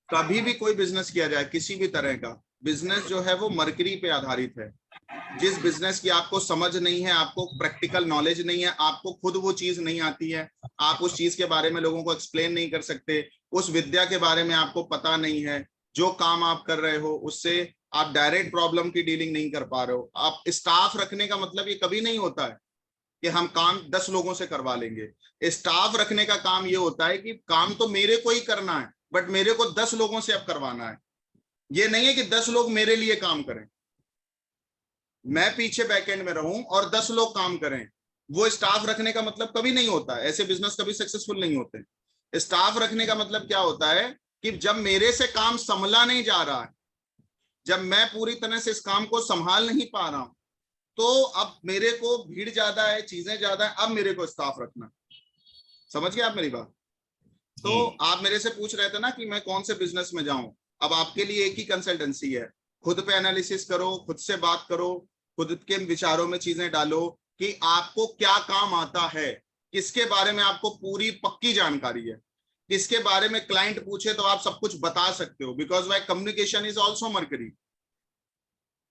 कभी भी कोई बिजनेस किया जाए, किसी भी तरह का बिजनेस जो है वो मरकरी पे आधारित है। जिस बिजनेस की आपको समझ नहीं है, आपको प्रैक्टिकल नॉलेज नहीं है, आपको खुद वो चीज नहीं आती है, आप उस चीज के बारे में लोगों को एक्सप्लेन नहीं कर सकते, उस विद्या के बारे में आपको पता नहीं है, जो काम आप कर रहे हो उससे आप डायरेक्ट प्रॉब्लम की डीलिंग नहीं कर पा रहे हो। आप स्टाफ रखने का मतलब ये कभी नहीं होता है कि हम काम 10 लोगों से करवा लेंगे। स्टाफ रखने का काम ये होता है कि काम तो मेरे को ही करना है, बट मेरे को 10 लोगों से अब करवाना है। ये नहीं है कि 10 लोग मेरे लिए काम करें, मैं पीछे बैकएंड में रहूं और 10 लोग काम करें। वो स्टाफ रखने का मतलब कभी नहीं होता है। ऐसे बिजनेस कभी सक्सेसफुल नहीं होते। स्टाफ रखने का मतलब क्या होता है कि जब मेरे से काम संभला नहीं जा रहा है, जब मैं पूरी तरह से इस काम को संभाल नहीं पा रहा हूं, तो अब मेरे को भीड़ ज्यादा है, चीजें ज्यादा है, अब मेरे को स्टाफ रखना। समझ गए आप मेरी बात? तो आप मेरे से पूछ रहे थे ना कि मैं कौन से बिजनेस में जाऊं। अब आपके लिए एक ही कंसल्टेंसी है, खुद पे एनालिसिस करो, खुद से बात करो, खुद के विचारों में चीजें डालो कि आपको क्या काम आता है, किसके बारे में आपको पूरी पक्की जानकारी है, किसके बारे में क्लाइंट पूछे तो आप सब कुछ बता सकते हो। Because why communication is also Mercury,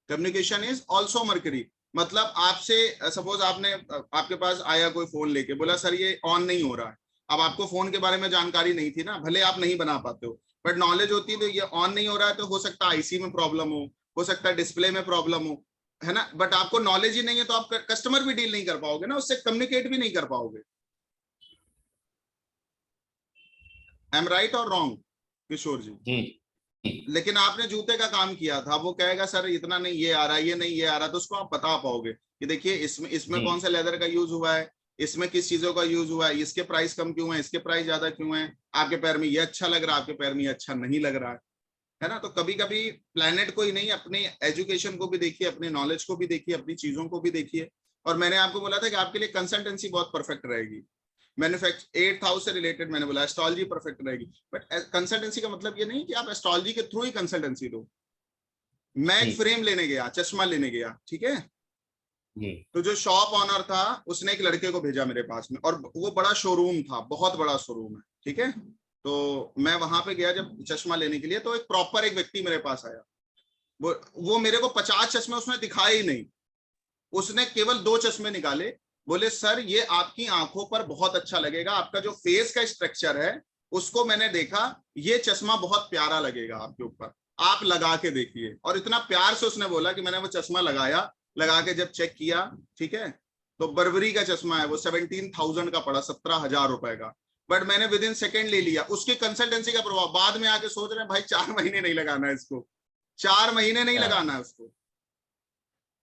communication is also Mercury. मतलब आपसे सपोज आपने आपके पास आया कोई फोन लेके, बोला सर ये ऑन नहीं हो रहा है। अब आपको फोन के बारे में जानकारी नहीं थी ना, भले आप नहीं बना पाते हो, बट नॉलेज होती है तो ये ऑन नहीं हो रहा है, तो हो सकता है आईसी में प्रॉब्लम हो सकता है डिस्प्ले में प्रॉब्लम हो, है ना। बट आपको नॉलेज ही नहीं है तो आप कस्टमर भी डील नहीं कर पाओगे ना, उससे कम्युनिकेट भी नहीं कर पाओगे। आई एम राइट और रॉन्ग किशोर जी? लेकिन आपने जूते का काम किया था, वो कहेगा सर इतना नहीं ये आ रहा, ये नहीं ये आ रहा, तो उसको आप बता पाओगे कि देखिए इसमें इसमें कौन सा लेदर का यूज हुआ है, इसमें किस चीजों का यूज हुआ है, इसके प्राइस कम क्यों है, इसके प्राइस ज्यादा क्यों है, आपके पैर में ये अच्छा लग रहा है, आपके पैर में ये अच्छा नहीं लग रहा है ना। तो कभी कभी प्लेनेट को ही नहीं, अपने एजुकेशन को भी देखिए, अपने नॉलेज को भी देखिए, अपनी चीजों को भी देखिए। और मैंने आपको बोला था कि आपके लिए कंसल्टेंसी बहुत परफेक्ट रहेगी। मैन्युफैक्चर 8th हाउस से रिलेटेड मैंने बोला एस्ट्रोलॉजी परफेक्ट रहेगी। बट कंसल्टेंसी का मतलब ये नहीं कि आप एस्ट्रोलॉजी के थ्रू ही कंसल्टेंसी दो। मैं एक फ्रेम लेने गया, चश्मा लेने गया, ठीक है, तो जो शॉप ऑनर था उसने एक लड़के को भेजा मेरे पास में, और वो बड़ा शोरूम था, बहुत बड़ा शोरूम है, ठीक है। तो मैं वहां पे गया जब चश्मा लेने के लिए, तो एक प्रॉपर एक व्यक्ति मेरे पास आया। वो मेरे को 50 चश्मे उसने दिखाए ही नहीं, उसने केवल 2 चश्मे निकाले। बोले सर ये आपकी आंखों पर बहुत अच्छा लगेगा, आपका जो फेस का स्ट्रक्चर है उसको मैंने देखा, ये चश्मा बहुत प्यारा लगेगा आपके ऊपर, आप लगा के देखिए। और इतना प्यार से उसने बोला कि मैंने वो चश्मा लगाया, लगा के जब चेक किया, ठीक है, तो बर्बरी का चश्मा है वो, 17,000 का पड़ा, 17,000 रुपए का। बट मैंने विद इन सेकेंड ले लिया। उसकी कंसल्टेंसी का प्रभाव, बाद में आके सोच रहे हैं भाई 4 महीने नहीं लगाना है इसको, 4 महीने नहीं लगाना है उसको,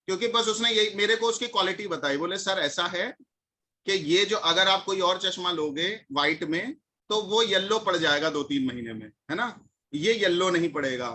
क्योंकि बस उसने ये मेरे को उसकी क्वालिटी बताई। बोले सर ऐसा है कि ये जो अगर आप कोई और चश्मा लोगे व्हाइट में तो वो येलो पड़ जाएगा 2-3 महीने में, है ना, ये येलो नहीं पड़ेगा।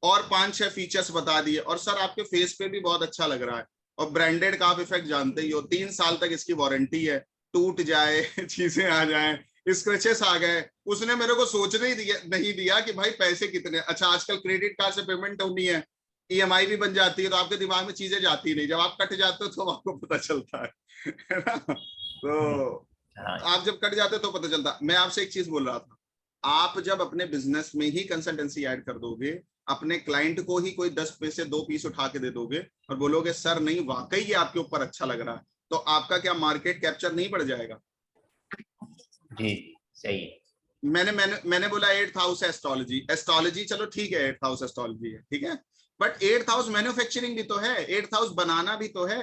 और 5-6 फीचर्स बता दिए, और सर आपके फेस पे भी बहुत अच्छा लग रहा है, और ब्रांडेड का आप इफेक्ट जानते ही हो, 3 साल तक इसकी वारंटी है, टूट जाए चीजें आ जाए, स्क्रैचेस आ गए, उसने मेरे को सोचने ही नहीं दिया कि भाई पैसे कितने। अच्छा आजकल क्रेडिट कार्ड से पेमेंट होनी है, ईएमआई भी बन जाती है, तो आपके दिमाग में चीजें जाती नहीं, जब आप कट जाते हो तो आपको पता चलता है ना। तो आप जब कट जाते हो तो पता चलता। मैं आपसे एक चीज बोल रहा था, आप जब अपने बिजनेस में ही कंसल्टेंसी ऐड कर दोगे, अपने क्लाइंट को ही कोई 10 पैसे 2 पीस उठा के दे दोगे और बोलोगे सर नहीं वाकई ये आपके ऊपर अच्छा लग रहा है, तो आपका क्या मार्केट कैप्चर नहीं बढ़ जाएगा? जी सही। मैंने बोला 8th हाउस एस्ट्रोलॉजी, एस्ट्रोलॉजी चलो ठीक है, 8th हाउस एस्ट्रोलॉजी है, ठीक है, बट 8th हाउस मैन्युफैक्चरिंग भी तो है, 8th हाउस बनाना भी तो है,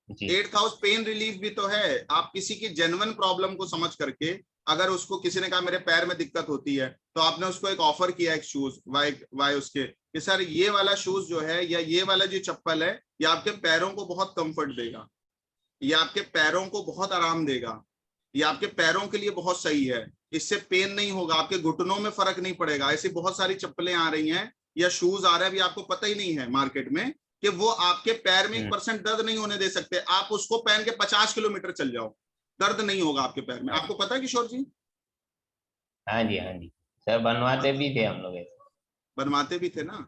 8th हाउस पेन रिलीफ भी तो है। आप किसी की जेन्युइन प्रॉब्लम को समझ करके, अगर उसको किसी ने कहा मेरे पैर में दिक्कत होती है, तो आपने उसको एक ऑफर किया एक शूज वाई उसके कि सर ये वाला शूज जो है या ये वाला जो चप्पल है ये आपके पैरों को बहुत कंफर्ट देगा, ये आपके पैरों को बहुत आराम देगा, ये आपके पैरों के लिए बहुत सही है, इससे पेन नहीं होगा, आपके घुटनों में फर्क नहीं पड़ेगा। ऐसी बहुत सारी चप्पलें आ रही हैं या शूज आ रहे हैं, अभी आपको पता ही नहीं है मार्केट में, कि वो आपके पैर में 1% दर्द नहीं होने दे सकते। आप उसको पहन के 50 किलोमीटर चल जाओ, दर्द नहीं होगा आपके पैर में। आपको पता है किशोर जी? हाँ जी सर, बनवाते भी थे हम लोग, बनवाते भी थे ना।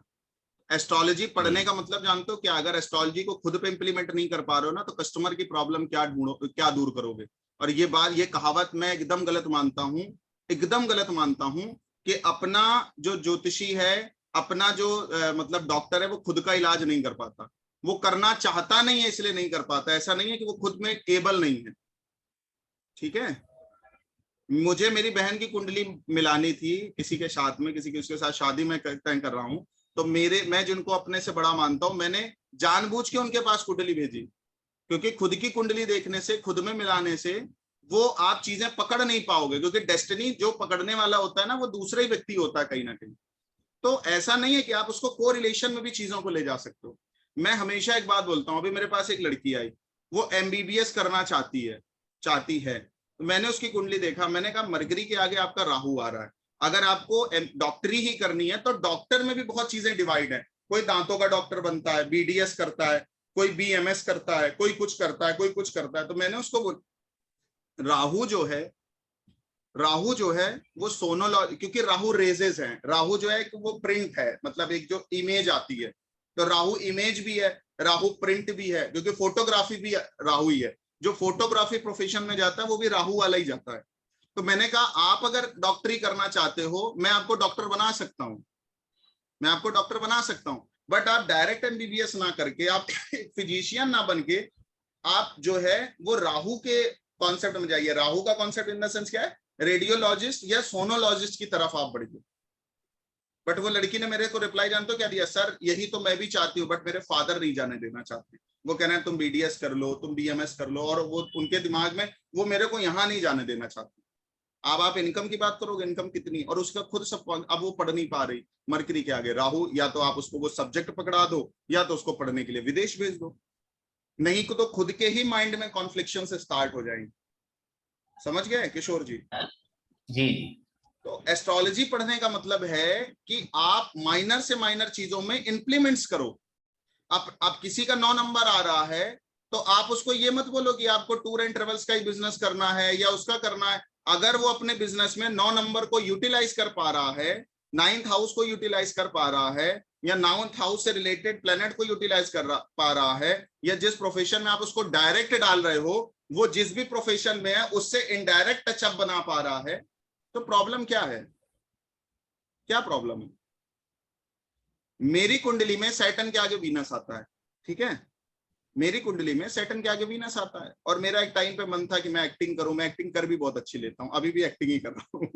एस्ट्रोलॉजी पढ़ने का मतलब जानते हो क्या? अगर एस्ट्रोलॉजी को खुद पे इंप्लीमेंट नहीं कर पा रहे हो ना, तो कस्टमर की प्रॉब्लम क्या दूर करोगे? और ये बात, ये कहावत मैं एकदम गलत मानता हूं, एकदम गलत मानता हूं कि अपना जो ज्योतिषी है, अपना जो मतलब डॉक्टर है, वो खुद का इलाज नहीं कर पाता। वो करना चाहता नहीं है इसलिए नहीं कर पाता, ऐसा नहीं है कि वो खुद में केबल नहीं है। ठीक है, मुझे मेरी बहन की कुंडली मिलानी थी किसी के साथ में, किसी के उसके साथ शादी में तय कर रहा हूं, तो मैं जिनको अपने से बड़ा मानता हूं, मैंने जानबूझ के उनके पास कुंडली भेजी, क्योंकि खुद की कुंडली देखने से, खुद में मिलाने से वो आप चीजें पकड़ नहीं पाओगे, क्योंकि डेस्टिनी जो पकड़ने वाला होता है ना, वो दूसरा ही व्यक्ति होता है कहीं ना कहीं। तो ऐसा नहीं है कि आप उसको को रिलेशन में भी चीजों को ले जा सकते हो। मैं हमेशा एक बात बोलता हूँ, अभी मेरे पास एक लड़की आई, वो MBBS करना चाहती है। तो मैंने उसकी कुंडली देखा, मैंने कहा मरकरी के आगे आपका राहु आ रहा है, अगर आपको डॉक्टरी ही करनी है तो डॉक्टर में भी बहुत चीजें डिवाइड है। कोई दांतों का डॉक्टर बनता है, BDS करता है, कोई BMS करता है, कोई कुछ करता है, कोई कुछ करता है। तो मैंने उसको राहु जो है वो सोनोलॉजी, क्योंकि राहु रेजेस है, राहु जो है वो प्रिंट है, मतलब एक जो इमेज आती है, तो राहु इमेज भी है, राहु प्रिंट भी है, क्योंकि फोटोग्राफी भी राहु ही है। जो फोटोग्राफी प्रोफेशन में जाता है वो भी राहु वाला ही जाता है। तो मैंने कहा आप अगर डॉक्टरी करना चाहते हो, मैं आपको डॉक्टर बना सकता हूँ, मैं आपको डॉक्टर बना सकता हूँ, बट आप डायरेक्ट MBBS ना करके, आप फिजिशियन ना बन के, आप जो है वो राहु के कॉन्सेप्ट में जाइए। राहु का कॉन्सेप्ट इन द सेंस क्या है, रेडियोलॉजिस्ट या सोनोलॉजिस्ट की तरफ आप बढ़िए। बट वो लड़की ने मेरे को रिप्लाई जानते हो क्या दिया, सर यही तो मैं भी चाहती हूँ, बट मेरे फादर नहीं जाने देना चाहते, वो कह रहे हैं तुम BDS कर लो, तुम BMS कर लो, और वो उनके दिमाग में वो मेरे को यहाँ नहीं जाने देना चाहते। अब आप इनकम की बात करोगे, इनकम कितनी, और उसका खुद सब, अब वो पढ़ नहीं पा रही, मरकरी के आगे राहु, या तो आप उसको वो सब्जेक्ट पकड़ा दो, या तो उसको पढ़ने के लिए विदेश भेज दो, नहीं तो खुद के ही माइंड में कॉन्फ्लिक्शन से स्टार्ट हो जाएंगे। समझ गए किशोर जी? जी। तो एस्ट्रोलॉजी पढ़ने का मतलब है कि आप माइनर से माइनर चीजों में इंप्लीमेंट्स करो। आप किसी का 9 नंबर आ रहा है, तो आप उसको ये मत बोलो कि आपको टूर एंड ट्रेवल्स का ही बिजनेस करना है या उसका करना है। अगर वो अपने बिजनेस में 9 नंबर को यूटिलाइज कर पा रहा है, 9th हाउस को यूटिलाइज कर पा रहा है, या 9th हाउस से रिलेटेड प्लेनेट को यूटिलाइज पा रहा है, या जिस प्रोफेशन में आप उसको डायरेक्ट डाल रहे हो, वो जिस भी प्रोफेशन में है उससे इनडायरेक्ट टचअप बना पा रहा है, तो प्रॉब्लम क्या है? क्या प्रॉब्लम है? मेरी कुंडली में सैटर्न के आगे वीनस आता है, ठीक है, मेरी कुंडली में सैटर्न के आगे वीनस आता है, और मेरा एक टाइम पे मन था कि मैं एक्टिंग करूं, मैं एक्टिंग कर भी बहुत अच्छी लेता हूं, अभी भी एक्टिंग ही कर रहा हूं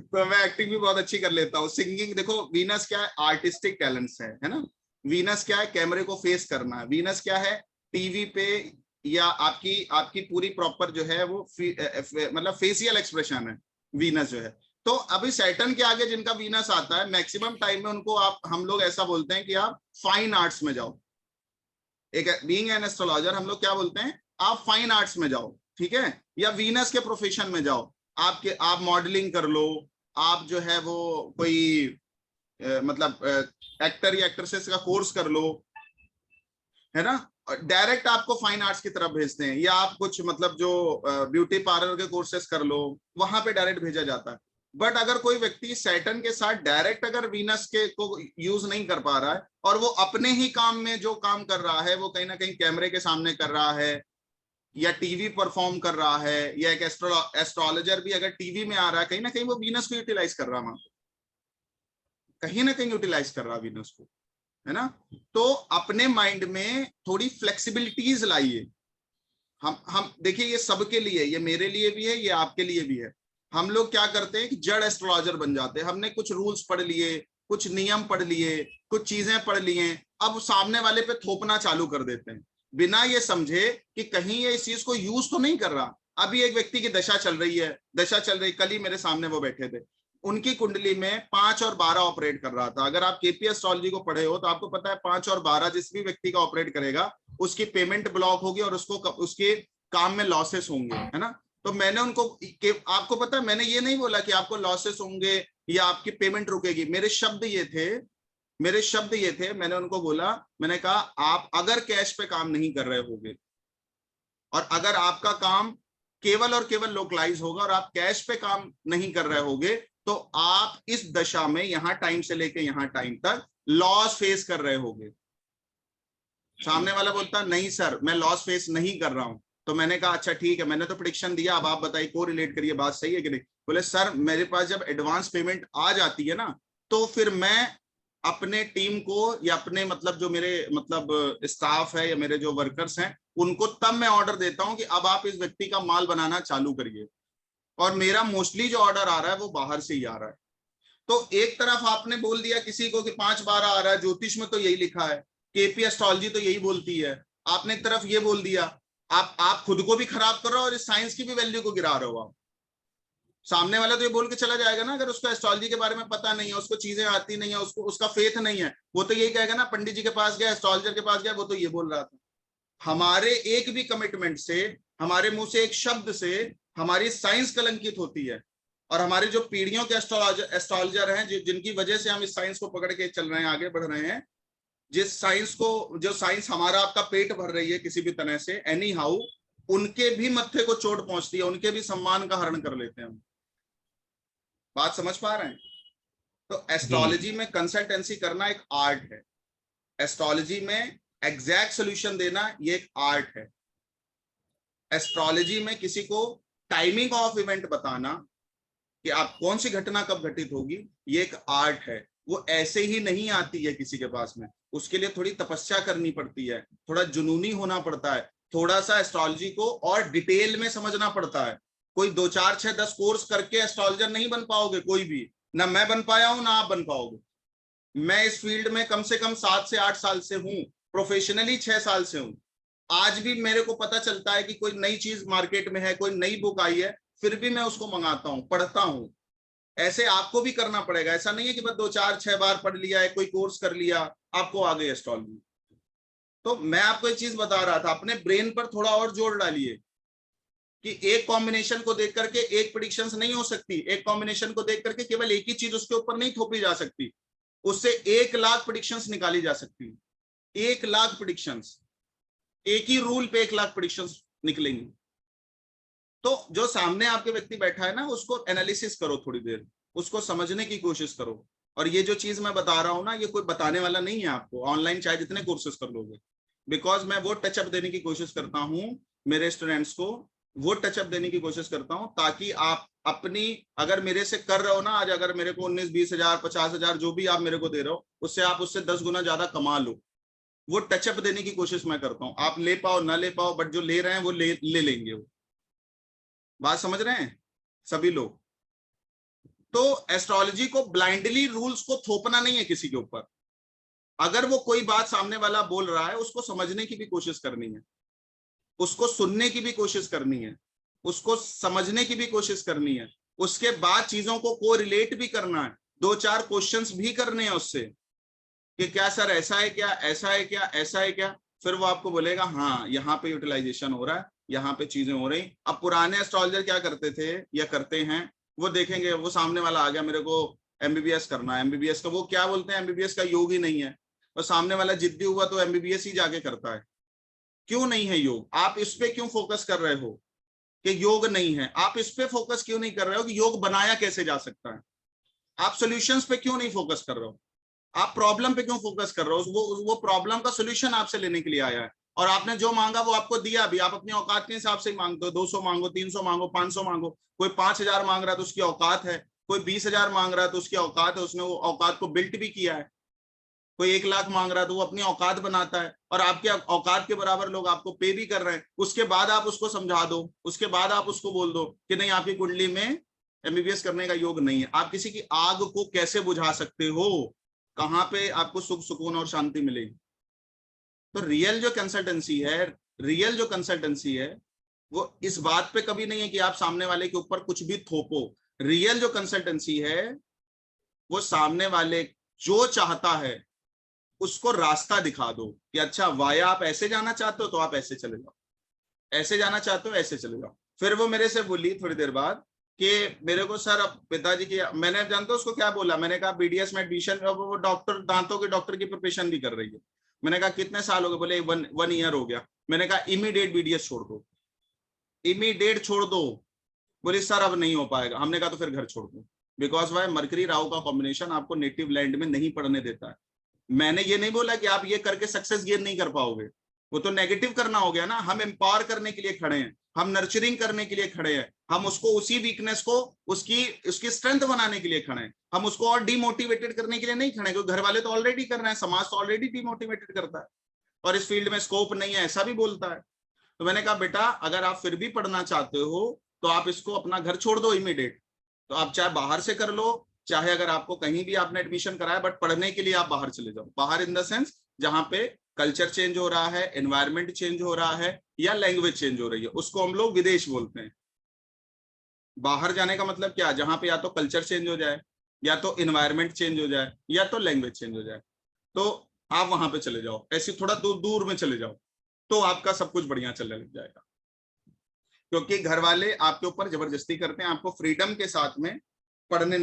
तो मैं एक्टिंग भी बहुत अच्छी कर लेता हूं। सिंगिंग, देखो वीनस क्या है, आर्टिस्टिक टैलेंट्स है ना। वीनस क्या है, कैमरे को फेस करना है। वीनस क्या है, टीवी पे या आपकी आपकी पूरी प्रॉपर जो है वो मतलब फेशियल एक्सप्रेशन है, वीनस जो है। तो अभी सैटर्न के आगे जिनका वीनस आता है, मैक्सिमम टाइम में उनको हम लोग ऐसा बोलते हैं कि आप फाइन आर्ट्स में जाओ। एक बीइंग एन एस्ट्रोलॉजर हम लोग क्या बोलते हैं, आप फाइन आर्ट्स में जाओ, ठीक है, या वीनस के प्रोफेशन में जाओ। आप मॉडलिंग कर लो, आप जो है वो कोई मतलब एक्टर या एक्ट्रेसेस का कोर्स कर लो, है ना। डायरेक्ट आपको फाइन आर्ट्स की तरफ भेजते हैं, या आप कुछ मतलब जो ब्यूटी पार्लर के कोर्सेस कर लो, वहां पे डायरेक्ट भेजा जाता है। बट अगर कोई व्यक्ति सैटर्न के साथ डायरेक्ट अगर वीनस के को यूज नहीं कर पा रहा है, और वो अपने ही काम में जो काम कर रहा है वो कहीं ना कहीं कैमरे के सामने कर रहा है, या टीवी परफॉर्म कर रहा है, या एक एस्ट्रोलॉजर भी अगर टीवी में आ रहा है, कहीं ना कहीं वो वीनस को यूटिलाइज कर रहा है, कहीं ना कहीं यूटिलाइज कर रहा है वीनस को, है ना। तो अपने माइंड में थोड़ी फ्लेक्सिबिलिटीज लाइए। हम देखिए, ये सबके लिए, ये मेरे लिए भी है, ये आपके लिए भी है। हम लोग क्या करते हैं कि जड़ एस्ट्रोलॉजर बन जाते हैं। हमने कुछ रूल्स पढ़ लिए, कुछ नियम पढ़ लिए, कुछ चीजें पढ़ लिए, अब सामने वाले पे थोपना चालू कर देते हैं, बिना ये समझे कि कहीं ये इस चीज को यूज तो नहीं कर रहा। अभी एक व्यक्ति की दशा चल रही, कल ही मेरे सामने वो बैठे थे, उनकी कुंडली में 5 और 12 ऑपरेट कर रहा था। अगर आप केपी एस्ट्रोलॉजी को पढ़े हो तो आपको पता है 5 और 12 जिस भी व्यक्ति का ऑपरेट करेगा उसकी पेमेंट ब्लॉक होगी, और उसको उसके काम में लॉसेस होंगे, है ना। तो मैंने उनको, आपको पता है, मैंने ये नहीं बोला कि आपको लॉसेस होंगे या आपकी पेमेंट रुकेगी। मेरे शब्द ये थे, मैंने उनको बोला, मैंने कहा आप अगर कैश पे काम नहीं कर रहे होगे, और अगर आपका काम केवल और केवल लोकलाइज होगा, और आप कैश पे काम नहीं कर रहे होगे, तो आप इस दशा में यहां टाइम से लेके यहां टाइम तक लॉस फेस कर रहे होगे। सामने वाला बोलता नहीं सर मैं लॉस फेस नहीं कर रहा हूं, तो मैंने कहा अच्छा ठीक है, मैंने तो प्रेडिक्शन दिया, अब आप बताइए को रिलेट करिए, बात सही है कि नहीं। बोले सर मेरे पास जब एडवांस पेमेंट आ जाती है ना, तो फिर मैं अपने टीम को या अपने मतलब जो मेरे मतलब स्टाफ है या मेरे जो वर्कर्स हैं उनको तब मैं ऑर्डर देता हूं कि अब आप इस व्यक्ति का माल बनाना चालू करिए। और मेरा मोस्टली जो ऑर्डर आ रहा है वो बाहर से ही आ रहा है। तो एक तरफ आपने बोल दिया किसी को कि 5-12 आ रहा है, ज्योतिष में तो यही लिखा है, केपी एस्ट्रोलॉजी तो यही बोलती है, आपने एक तरफ ये बोल दिया, आप खुद को भी खराब कर रहे हो और इस साइंस की भी वैल्यू को गिरा रहे हो आप। सामने वाला तो ये बोल के चला जाएगा ना, अगर उसको एस्ट्रोलॉजी के बारे में पता नहीं है, उसको चीजें आती नहीं है, उसको उसका फेथ नहीं है, वो तो यही कहेगा ना पंडित जी के पास गया, एस्ट्रोलॉजर के पास गया, वो तो ये बोल रहा था। हमारे एक भी कमिटमेंट से, हमारे मुंह से एक शब्द से हमारी साइंस कलंकित होती है। और हमारी जो पीढ़ियों के एस्ट्रोलॉजर हैं जिनकी वजह से हम इस साइंस को पकड़ के चल रहे हैं, आगे बढ़ रहे हैं, जिस साइंस को, जो साइंस हमारा आपका पेट भर रही है किसी भी तरह से एनी हाउ, उनके भी मत्थे को चोट पहुंचती है, उनके भी सम्मान का हरण कर लेते हैं हम। बात समझ पा रहे हैं? तो एस्ट्रोलॉजी में कंसल्टेंसी करना एक आर्ट है, एस्ट्रोलॉजी में एग्जैक्ट सोल्यूशन देना ये एक आर्ट है। एस्ट्रोलॉजी में किसी को टाइमिंग ऑफ इवेंट बताना कि आप कौन सी घटना कब घटित होगी, ये एक आर्ट है। वो ऐसे ही नहीं आती है किसी के पास में, उसके लिए थोड़ी तपस्या करनी पड़ती है, थोड़ा जुनूनी होना पड़ता है, थोड़ा सा एस्ट्रोलॉजी को और डिटेल में समझना पड़ता है। कोई 2 4 6 10 कोर्स करके एस्ट्रोलॉजर नहीं बन पाओगे कोई भी, ना मैं बन पाया हूं ना आप बन पाओगे। मैं इस फील्ड में कम से कम 7 से 8 साल से हूं, प्रोफेशनली 6 साल से हूं। आज भी मेरे को पता चलता है कि कोई नई चीज मार्केट में है, कोई नई बुक आई है, फिर भी मैं उसको मंगाता हूं, पढ़ता हूं। ऐसे आपको भी करना पड़ेगा, ऐसा नहीं है कि बस 2 4 6 बार पढ़ लिया है, कोई कोर्स कर लिया आपको आ गई एस्ट्रोलॉजी। तो मैं आपको एक चीज बता रहा था, अपने ब्रेन पर थोड़ा और जोर डालिए कि एक कॉम्बिनेशन को देख करके एक प्रेडिक्शंस नहीं हो सकती, एक कॉम्बिनेशन को देख करके केवल एक ही चीज उसके ऊपर नहीं थोपी जा सकती, उससे 1 लाख प्रेडिक्शंस निकाली जा सकती है। 1 लाख प्रेडिक्शंस, एक ही रूल पे 1 लाख प्रेडिक्शंस निकलेंगी। तो जो सामने आपके व्यक्ति बैठा है ना, उसको एनालिसिस करो थोड़ी देर, उसको समझने की कोशिश करो। और ये जो चीज मैं बता रहा हूं ना, ये कोई बताने वाला नहीं है आपको, ऑनलाइन चाहे जितने कोर्सेज कर लोगे, बिकॉज मैं वो टचअप देने की कोशिश करता हूं मेरे स्टूडेंट्स को, वो टचअप देने की कोशिश करता हूं ताकि आप अपनी, अगर मेरे से कर रहे हो ना आज, अगर मेरे को 19-20 हजार 50 हजार जो भी आप मेरे को दे रहे हो, उससे आप उससे 10 गुना ज्यादा कमा लो। वो टचअप देने की कोशिश मैं करता हूं, आप ले पाओ ना ले पाओ, बट जो ले रहे हैं वो ले लेंगे वो। बात समझ रहे हैं सभी लोग? तो एस्ट्रोलॉजी को ब्लाइंडली रूल्स को थोपना नहीं है किसी के ऊपर। अगर वो कोई बात सामने वाला बोल रहा है, उसको समझने की भी कोशिश करनी है, उसको सुनने की भी कोशिश करनी है, उसको समझने की भी कोशिश करनी है, उसके बाद चीजों को कोरिलेट भी करना है, 2 4 क्वेश्चंस भी करने हैं उससे कि क्या सर ऐसा है क्या, ऐसा है क्या, ऐसा है क्या। फिर वो आपको बोलेगा हाँ यहाँ पे यूटिलाइजेशन हो रहा है, यहाँ पे चीजें हो रही। अब पुराने एस्ट्रोलॉजर क्या करते थे या करते हैं, वो देखेंगे, वो सामने वाला आ गया मेरे को एमबीबीएस करना है, एमबीबीएस का वो क्या बोलते हैं, एमबीबीएस का योग ही नहीं है, और सामने वाला जिद्दी हुआ तो एमबीबीएस ही जाके करता है। क्यों नहीं है योग? आप इस पे क्यों फोकस कर रहे हो कि योग नहीं है? आप इस पे फोकस क्यों नहीं कर रहे हो कि योग बनाया कैसे जा सकता है? आप सॉल्यूशंस पे क्यों नहीं फोकस कर रहे हो? आप प्रॉब्लम पे क्यों फोकस कर रहे हो? वो प्रॉब्लम का सॉल्यूशन आपसे लेने के लिए आया है, और आपने जो मांगा वो आपको दिया भी। आप अपनी औकात के हिसाब से ही मांगते हो, 200 मांगो, 300 मांगो, 500 मांगो। कोई 5000 मांग रहा है तो उसकी औकात है, कोई 20,000 मांग रहा है तो उसकी औकात है, उसने वो औकात को बिल्ट भी किया है। कोई 1 लाख मांग रहा है तो वो अपनी औकात बनाता है, और आपके औकात के बराबर लोग आपको पे भी कर रहे हैं। उसके बाद आप उसको समझा दो, उसके बाद आप उसको बोल दो कि नहीं आपकी कुंडली में एमबीबीएस करने का योग नहीं है। आप किसी की आग को कैसे बुझा सकते हो? कहां पे आपको सुख सुकून और शांति मिलेगी? तो रियल जो कंसल्टेंसी है वो इस बात पे कभी नहीं है कि आप सामने वाले के ऊपर कुछ भी थोपो। रियल जो कंसल्टेंसी है वो सामने वाले जो चाहता है उसको रास्ता दिखा दो कि अच्छा वाया आप ऐसे जाना चाहते हो तो आप ऐसे चले जाओ, ऐसे जाना चाहते हो ऐसे चले जाओ। फिर वो मेरे से बोली थोड़ी देर बाद कि मेरे को सर अब पिताजी की, मैंने जानते हो उसको क्या बोला, मैंने कहा बीडीएस में एडमिशन, वो डॉक्टर, दांतों के डॉक्टर की प्रिपरेशन भी कर रही है। मैंने कहा कितने साल हो गए? बोले 1 ईयर हो गया। मैंने कहा इमीडिएट बीडीएस छोड़ दो, इमीडिएट छोड़ दो। बोले सर अब नहीं हो पाएगा। हमने कहा तो फिर घर छोड़ दो, बिकॉज वाई मरकरी राहु का कॉम्बिनेशन आपको नेटिव लैंड में नहीं पढ़ने देता है। मैंने ये नहीं बोला कि आप ये करके सक्सेस गेन नहीं कर पाओगे, वो तो नेगेटिव करना हो गया ना। हम एम्पावर करने के लिए खड़े हैं, हम नर्चरिंग करने के लिए खड़े हैं, हम उसको उसी वीकनेस को उसकी स्ट्रेंथ बनाने के लिए खड़े हैं। हम उसको और डिमोटिवेटेड करने के लिए नहीं खड़े, क्योंकि घर वाले तो ऑलरेडी कर रहे हैं, समाज तो ऑलरेडी डिमोटिवेटेड करता है और इस फील्ड में स्कोप नहीं है ऐसा भी बोलता है। तो मैंने कहा बेटा अगर आप फिर भी पढ़ना चाहते हो तो आप इसको अपना घर छोड़ दो इमीडिएट। तो आप चाहे बाहर से कर लो, चाहे अगर आपको कहीं भी आपने एडमिशन कराया, बट पढ़ने के लिए आप बाहर चले जाओ। बाहर इन द सेंस जहां पे कल्चर चेंज हो रहा है, एनवायरमेंट चेंज हो रहा है या लैंग्वेज चेंज हो रही है, उसको हम लोग विदेश बोलते हैं। बाहर जाने का मतलब क्या, जहां पे या तो कल्चर चेंज हो जाए, या तो एनवायरमेंट चेंज हो जाए, या तो लैंग्वेज चेंज हो जाए। तो आप वहां पे चले जाओ, ऐसे थोड़ा दूर दूर में चले जाओ, तो आपका सब कुछ बढ़िया चलने लग जाएगा। क्योंकि घर वाले आपके ऊपर जबरदस्ती करते हैं, आपको फ्रीडम के साथ में पढ़ने नहीं